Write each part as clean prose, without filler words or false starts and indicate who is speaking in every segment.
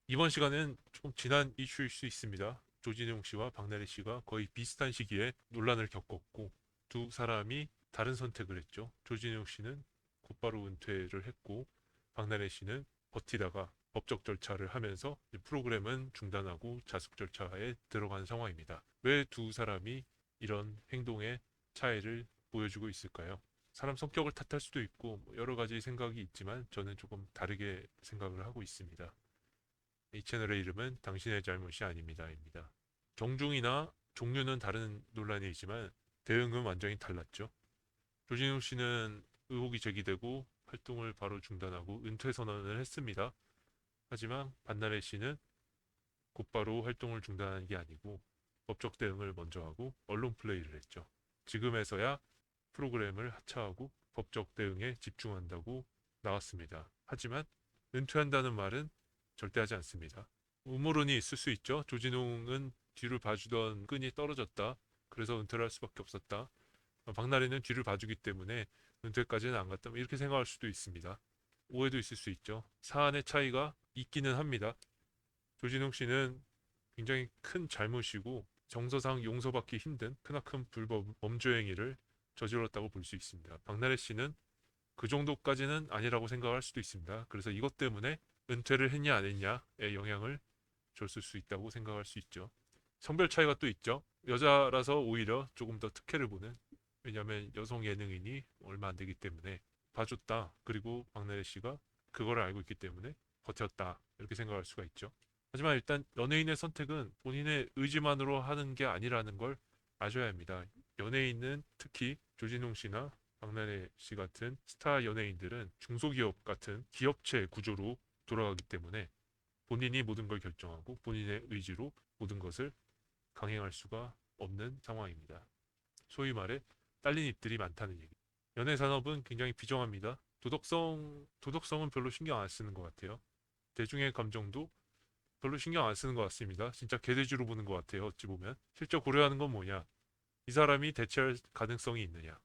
Speaker 1: 이번 시간은 조금 지난 이슈일 수 있습니다. 조진웅 씨와 박나래 씨가 거의 비슷한 시기에 논란을 겪었고 두 사람이 다른 선택을 했죠. 조진웅 씨는 곧바로 은퇴를 했고 박나래 씨는 버티다가 법적 절차를 하면서 프로그램은 중단하고 자숙 절차에 들어간 상황입니다. 왜 두 사람이 이런 행동의 차이를 보여주고 있을까요? 사람 성격을 탓할 수도 있고 여러 가지 생각이 있지만 저는 조금 다르게 생각을 하고 있습니다. 이 채널의 이름은 당신의 잘못이 아닙니다입니다. 경중이나 종류는 다른 논란이지만 대응은 완전히 달랐죠. 조진웅 씨는 의혹이 제기되고 활동을 바로 중단하고 은퇴 선언을 했습니다. 하지만 반나래 씨는 곧바로 활동을 중단한 게 아니고 법적 대응을 먼저 하고 언론 플레이를 했죠. 지금에서야 프로그램을 하차하고 법적 대응에 집중한다고 나왔습니다. 하지만 은퇴한다는 말은 절대 하지 않습니다. 음모론이 있을 수 있죠. 조진웅은 뒤를 봐주던 끈이 떨어졌다. 그래서 은퇴를 할 수밖에 없었다. 박나래는 뒤를 봐주기 때문에 은퇴까지는 안 갔다. 이렇게 생각할 수도 있습니다. 오해도 있을 수 있죠. 사안의 차이가 있기는 합니다. 조진웅 씨는 굉장히 큰 잘못이고 정서상 용서받기 힘든 크나큰 불법 범죄 행위를 저질렀다고 볼 수 있습니다. 박나래 씨는 그 정도까지는 아니라고 생각할 수도 있습니다. 그래서 이것 때문에 은퇴를 했냐 안 했냐에 영향을 줬을 수 있다고 생각할 수 있죠. 성별 차이가 또 있죠. 여자라서 오히려 조금 더 특혜를 보는, 왜냐하면 여성 예능인이 얼마 안 되기 때문에 봐줬다. 그리고 박나래 씨가 그걸 알고 있기 때문에 버텼다. 이렇게 생각할 수가 있죠. 하지만 일단 연예인의 선택은 본인의 의지만으로 하는 게 아니라는 걸 아셔야 합니다. 연예인은 특히 조진웅 씨나 박나래 씨 같은 스타 연예인들은 중소기업 같은 기업체 구조로 돌아가기 때문에 본인이 모든 걸 결정하고 본인의 의지로 모든 것을 강행할 수가 없는 상황입니다. 소위 말해 딸린 입들이 많다는 얘기. 연예 산업은 굉장히 비정합니다. 도덕성은 별로 신경 안 쓰는 것 같아요. 대중의 감정도 별로 신경 안 쓰는 것 같습니다. 진짜 개돼지로 보는 것 같아요. 어찌 보면 실제 고려하는 건 뭐냐? 이 사람이 대체할 가능성이 있느냐?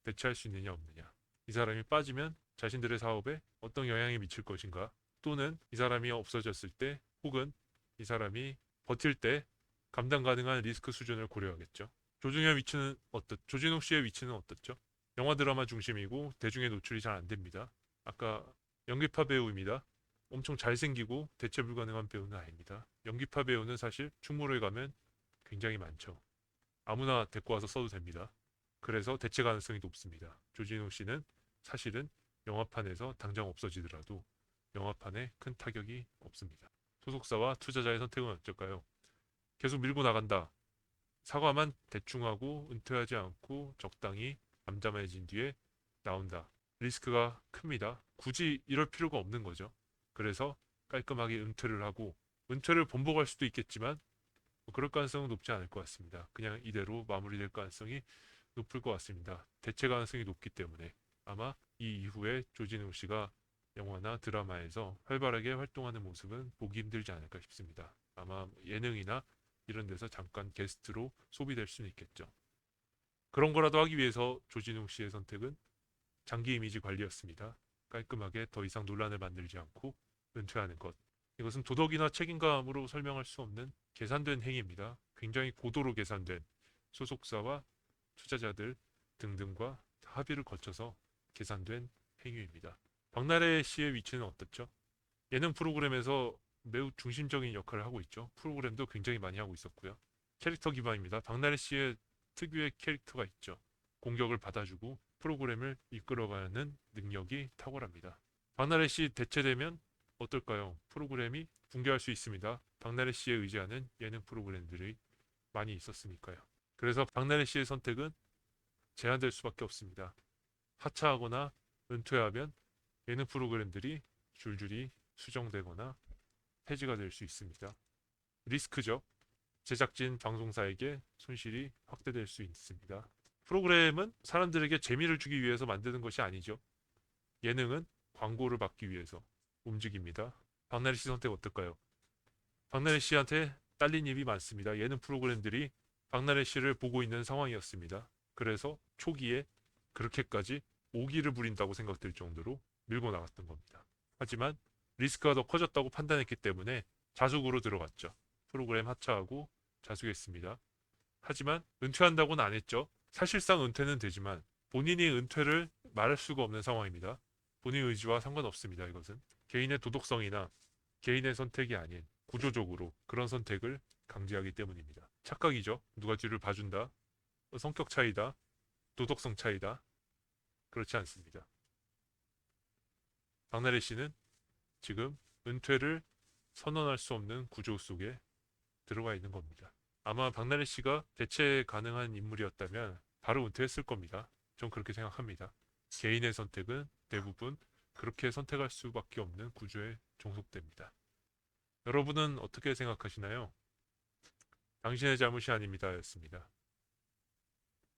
Speaker 1: 대체할 수 있느냐 없느냐? 이 사람이 빠지면 자신들의 사업에 어떤 영향이 미칠 것인가? 또는 이 사람이 없어졌을 때 혹은 이 사람이 버틸 때 감당 가능한 리스크 수준을 고려하겠죠. 조진웅 씨의 위치는 어떻죠? 영화 드라마 중심이고 대중에 노출이 잘 안 됩니다. 아까 연기파 배우입니다. 엄청 잘생기고 대체 불가능한 배우는 아닙니다. 연기파 배우는 사실 충무로에 가면 굉장히 많죠. 아무나 데리고 와서 써도 됩니다. 그래서 대체 가능성이 높습니다. 조진웅 씨는 사실은 영화판에서 당장 없어지더라도 영화판에 큰 타격이 없습니다. 소속사와 투자자의 선택은 어쩔까요? 계속 밀고 나간다. 사과만 대충 하고 은퇴하지 않고 적당히 잠잠해진 뒤에 나온다. 리스크가 큽니다. 굳이 이럴 필요가 없는 거죠. 그래서 깔끔하게 은퇴를 하고 은퇴를 번복할 수도 있겠지만 뭐 그럴 가능성은 높지 않을 것 같습니다. 그냥 이대로 마무리될 가능성이 높을 것 같습니다. 대체 가능성이 높기 때문에 아마 이 이후에 조진웅 씨가 영화나 드라마에서 활발하게 활동하는 모습은 보기 힘들지 않을까 싶습니다. 아마 예능이나 이런 데서 잠깐 게스트로 소비될 수는 있겠죠. 그런 거라도 하기 위해서 조진웅 씨의 선택은 장기 이미지 관리였습니다. 깔끔하게 더 이상 논란을 만들지 않고 은퇴하는 것. 이것은 도덕이나 책임감으로 설명할 수 없는 계산된 행위입니다. 굉장히 고도로 계산된 소속사와 투자자들 등등과 합의를 거쳐서 계산된 행위입니다. 박나래 씨의 위치는 어떻죠? 예능 프로그램에서 매우 중심적인 역할을 하고 있죠. 프로그램도 굉장히 많이 하고 있었고요. 캐릭터 기반입니다. 박나래 씨의 특유의 캐릭터가 있죠. 공격을 받아주고 프로그램을 이끌어가는 능력이 탁월합니다. 박나래 씨 대체되면 어떨까요? 프로그램이 붕괴할 수 있습니다. 박나래 씨에 의지하는 예능 프로그램들이 많이 있었으니까요. 그래서 박나래 씨의 선택은 제한될 수밖에 없습니다. 하차하거나 은퇴하면 예능 프로그램들이 줄줄이 수정되거나 폐지가 될 수 있습니다. 리스크죠. 제작진 방송사에게 손실이 확대될 수 있습니다. 프로그램은 사람들에게 재미를 주기 위해서 만드는 것이 아니죠. 예능은 광고를 받기 위해서 움직입니다. 박나래 씨 선택 어떨까요? 박나래 씨한테 딸린 입이 많습니다. 예능 프로그램들이 박나래 씨를 보고 있는 상황이었습니다. 그래서 초기에 그렇게까지 오기를 부린다고 생각될 정도로 밀고 나갔던 겁니다. 하지만 리스크가 더 커졌다고 판단했기 때문에 자숙으로 들어갔죠. 프로그램 하차하고 자숙했습니다. 하지만 은퇴한다고는 안 했죠. 사실상 은퇴는 되지만 본인이 은퇴를 말할 수가 없는 상황입니다. 본인 의지와 상관없습니다. 이것은 개인의 도덕성이나 개인의 선택이 아닌 구조적으로 그런 선택을 강제하기 때문입니다. 착각이죠. 누가 뒤를 봐준다. 성격 차이다. 도덕성 차이다. 그렇지 않습니다. 박나래 씨는 지금 은퇴를 선언할 수 없는 구조 속에 들어가 있는 겁니다. 아마 박나래 씨가 대체 가능한 인물이었다면 바로 은퇴했을 겁니다. 전 그렇게 생각합니다. 개인의 선택은 대부분 그렇게 선택할 수밖에 없는 구조에 종속됩니다. 여러분은 어떻게 생각하시나요? 당신의 잘못이 아닙니다. 였습니다.